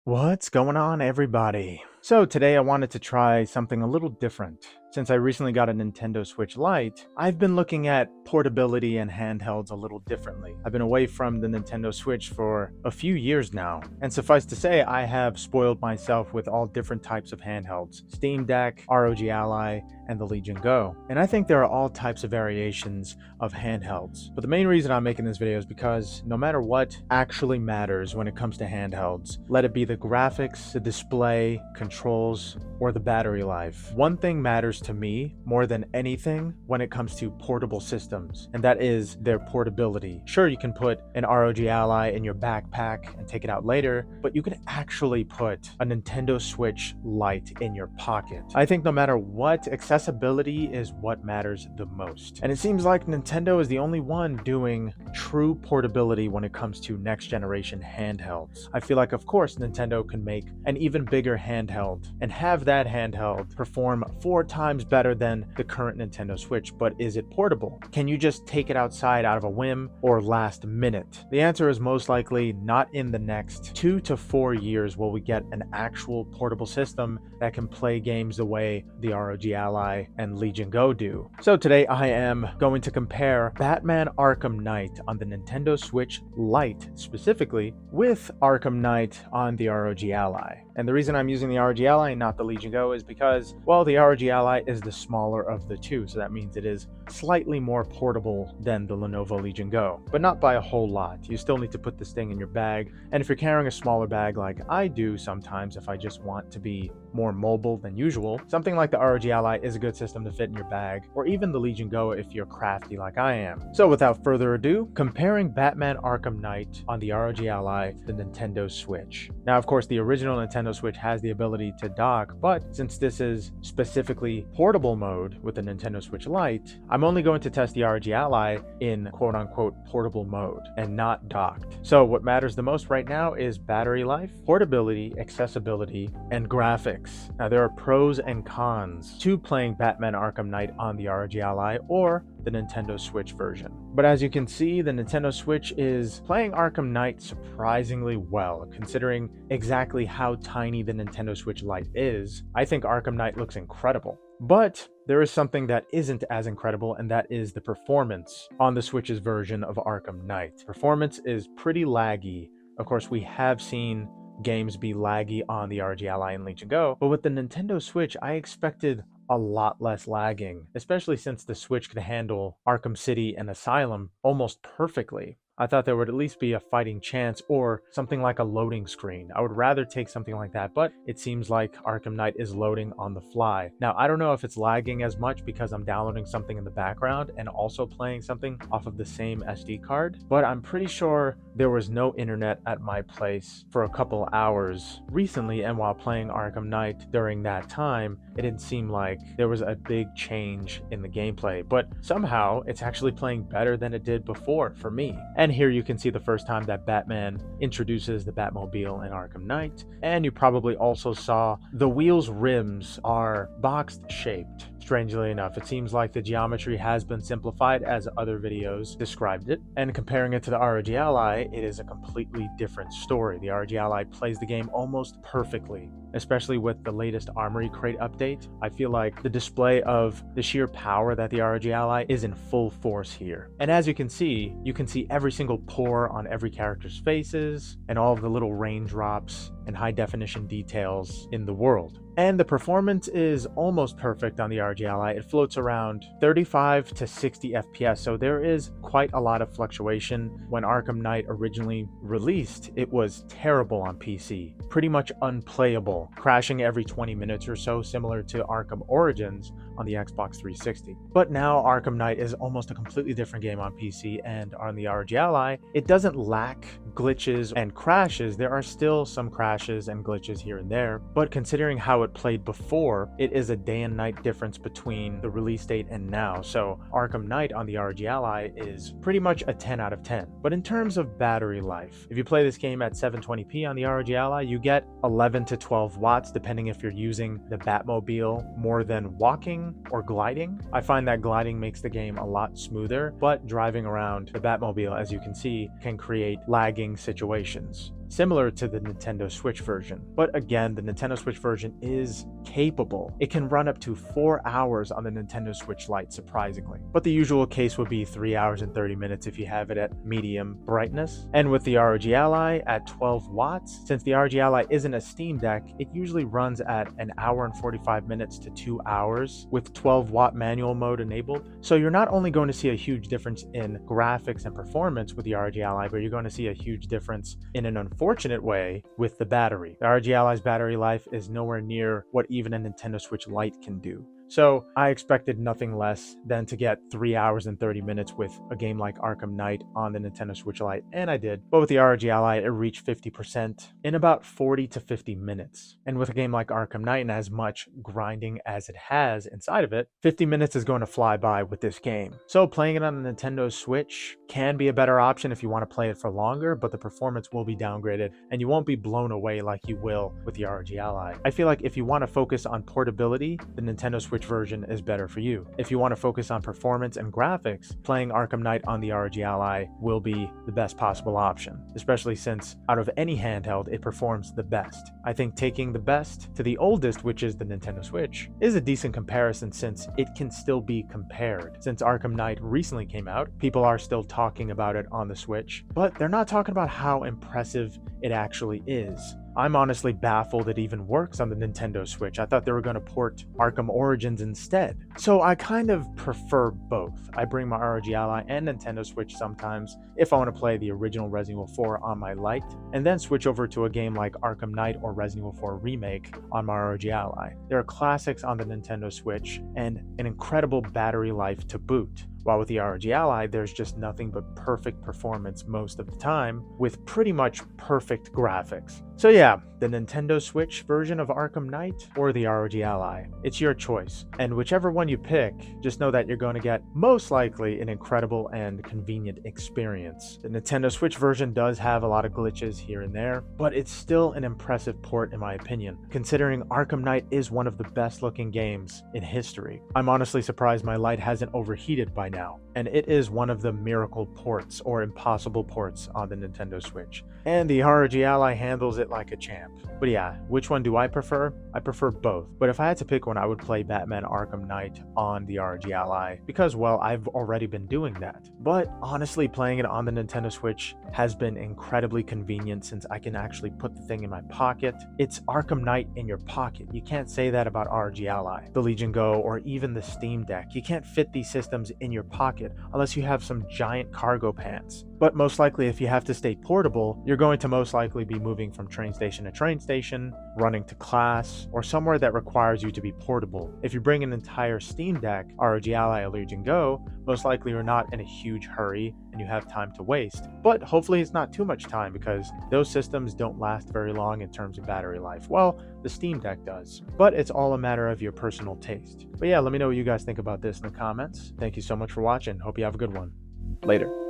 What's going on, everybody? So today I wanted to try something a little different. Since I recently got a Nintendo Switch Lite, I've been looking at portability and handhelds a little differently. I've been away from the Nintendo Switch for a few years now, and suffice to say, I have spoiled myself with all different types of handhelds: Steam Deck, ROG Ally, and the Legion Go. And I think there are all types of variations of handhelds. But the main reason I'm making this video is because no matter what actually matters when it comes to handhelds, let it be the graphics, the display, controls, or the battery life, one thing matters to me more than anything when it comes to portable systems, and that is their portability. Sure, you can put an ROG Ally in your backpack and take it out later, but you can actually put a Nintendo Switch Lite in your pocket. I think no matter what, accessibility is what matters the most. And it seems like Nintendo is the only one doing true portability when it comes to next generation handhelds. I feel like, of course, Nintendo can make an even bigger handheld and have that handheld perform 4 times better than the current Nintendo Switch, but is it portable? Can you just take it outside out of a whim or last minute? The answer is most likely not. In the next 2 to 4 years will we get an actual portable system that can play games the way the ROG Ally and Legion Go do. So today I am going to compare Batman Arkham Knight on the Nintendo Switch Lite specifically with Arkham Knight on the ROG Ally. And the reason I'm using the ROG Ally and not the Legion Go is because, well, the ROG Ally is the smaller of the two, so that means it is slightly more portable than the Lenovo Legion Go, but not by a whole lot. You still need to put this thing in your bag, and if you're carrying a smaller bag like I do sometimes, if I just want to be more mobile than usual, something like the ROG Ally is a good system to fit in your bag, or even the Legion Go if you're crafty like I am. So without further ado, comparing Batman Arkham Knight on the ROG Ally to the Nintendo Switch. Now, of course, the original Nintendo Switch has the ability to dock, but since this is specifically portable mode with the Nintendo Switch Lite, I'm only going to test the ROG Ally in quote-unquote portable mode and not docked. So what matters the most right now is battery life, portability, accessibility, and graphics. Now, there are pros and cons to playing Batman Arkham Knight on the ROG Ally or the Nintendo Switch version. But as you can see, the Nintendo Switch is playing Arkham Knight surprisingly well, considering exactly how tiny the Nintendo Switch Lite is. I think Arkham Knight looks incredible. But there is something that isn't as incredible, and that is the performance on the Switch's version of Arkham Knight. Performance is pretty laggy. Of course, we have seen games be laggy on the ROG Ally and Legion Go, but with the Nintendo Switch, I expected a lot less lagging, especially since the Switch could handle Arkham City and Asylum almost perfectly. I thought there would at least be a fighting chance or something like a loading screen. I would rather take something like that, but it seems like Arkham Knight is loading on the fly. Now, I don't know if it's lagging as much because I'm downloading something in the background and also playing something off of the same SD card, but I'm pretty sure there was no internet at my place for a couple hours recently, and while playing Arkham Knight during that time, it didn't seem like there was a big change in the gameplay, but somehow it's actually playing better than it did before for me. And here you can see the first time that Batman introduces the Batmobile in Arkham Knight, and you probably also saw the wheel's rims are boxed shaped. Strangely enough, it seems like the geometry has been simplified as other videos described it, and comparing it to the ROG Ally, it is a completely different story. The ROG Ally plays the game almost perfectly, especially with the latest Armory Crate update. I feel like the display of the sheer power that the ROG Ally is in full force here. And as you can see every single pore on every character's faces and all of the little raindrops and high definition details in the world. And the performance is almost perfect on the ROG Ally. It floats around 35 to 60 FPS, so there is quite a lot of fluctuation. When Arkham Knight originally released, it was terrible on PC, pretty much unplayable, crashing every 20 minutes or so, similar to Arkham Origins on the Xbox 360. But now Arkham Knight is almost a completely different game on PC, and on the ROG Ally, it doesn't lack glitches and crashes. There are still some crashes and glitches here and there, but considering how it played before, it is a day and night difference between the release date and now. So Arkham Knight on the ROG Ally is pretty much a 10 out of 10. But in terms of battery life, if you play this game at 720p on the ROG Ally, you get 11 to 12 watts depending if you're using the Batmobile more than walking or gliding. I find that gliding makes the game a lot smoother, but driving around the Batmobile, as you can see, can create lagging situations. similar to the Nintendo Switch version. But again, the Nintendo Switch version is capable. It can run up to 4 hours on the Nintendo Switch Lite, surprisingly. But the usual case would be 3 hours and 30 minutes if you have it at medium brightness. And with the ROG Ally at 12 watts, since the ROG Ally isn't a Steam Deck, it usually runs at an hour and 45 minutes to 2 hours with 12-watt manual mode enabled. So you're not only going to see a huge difference in graphics and performance with the ROG Ally, but you're going to see a huge difference in an unfortunate way with the battery. The ROG Ally's battery life is nowhere near what even a Nintendo Switch Lite can do. So I expected nothing less than to get 3 hours and 30 minutes with a game like Arkham Knight on the Nintendo Switch Lite, and I did. But with the ROG Ally, it reached 50% in about 40 to 50 minutes. And with a game like Arkham Knight and as much grinding as it has inside of it, 50 minutes is going to fly by with this game. So playing it on the Nintendo Switch can be a better option if you want to play it for longer, but the performance will be downgraded and you won't be blown away like you will with the ROG Ally. I feel like if you want to focus on portability, the Nintendo Switch version is better for you. If you want to focus on performance and graphics, playing Arkham Knight on the ROG Ally will be the best possible option, especially since out of any handheld, it performs the best. I think taking the best to the oldest, which is the Nintendo Switch, is a decent comparison since it can still be compared. Since Arkham Knight recently came out, people are still talking about it on the Switch, but they're not talking about how impressive it actually is. I'm honestly baffled it even works on the Nintendo Switch. I thought they were going to port Arkham Origins instead. So I kind of prefer both. I bring my ROG Ally and Nintendo Switch sometimes if I want to play the original Resident Evil 4 on my Lite, and then switch over to a game like Arkham Knight or Resident Evil 4 Remake on my ROG Ally. There are classics on the Nintendo Switch and an incredible battery life to boot. While with the ROG Ally, there's just nothing but perfect performance most of the time with pretty much perfect graphics. So yeah, the Nintendo Switch version of Arkham Knight or the ROG Ally, it's your choice. And whichever one you pick, just know that you're going to get most likely an incredible and convenient experience. The Nintendo Switch version does have a lot of glitches here and there, but it's still an impressive port in my opinion, considering Arkham Knight is one of the best looking games in history. I'm honestly surprised my Lite hasn't overheated by now, and it is one of the miracle ports or impossible ports on the Nintendo Switch. And the ROG Ally handles it like a champ. But yeah, which one do I prefer? I prefer both. But if I had to pick one, I would play Batman Arkham Knight on the ROG Ally because, well, I've already been doing that. But honestly, playing it on the Nintendo Switch has been incredibly convenient since I can actually put the thing in my pocket. It's Arkham Knight in your pocket. You can't say that about ROG Ally, the Legion Go, or even the Steam Deck. You can't fit these systems in your pocket unless you have some giant cargo pants. But most likely, if you have to stay portable, you're going to most likely be moving from train station to train station, running to class, or somewhere that requires you to be portable. If you bring an entire Steam Deck, ROG Ally, or Legion Go, most likely you're not in a huge hurry and you have time to waste. But hopefully it's not too much time because those systems don't last very long in terms of battery life. Well, the Steam Deck does. But it's all a matter of your personal taste. But yeah, let me know what you guys think about this in the comments. Thank you so much for watching. Hope you have a good one. Later.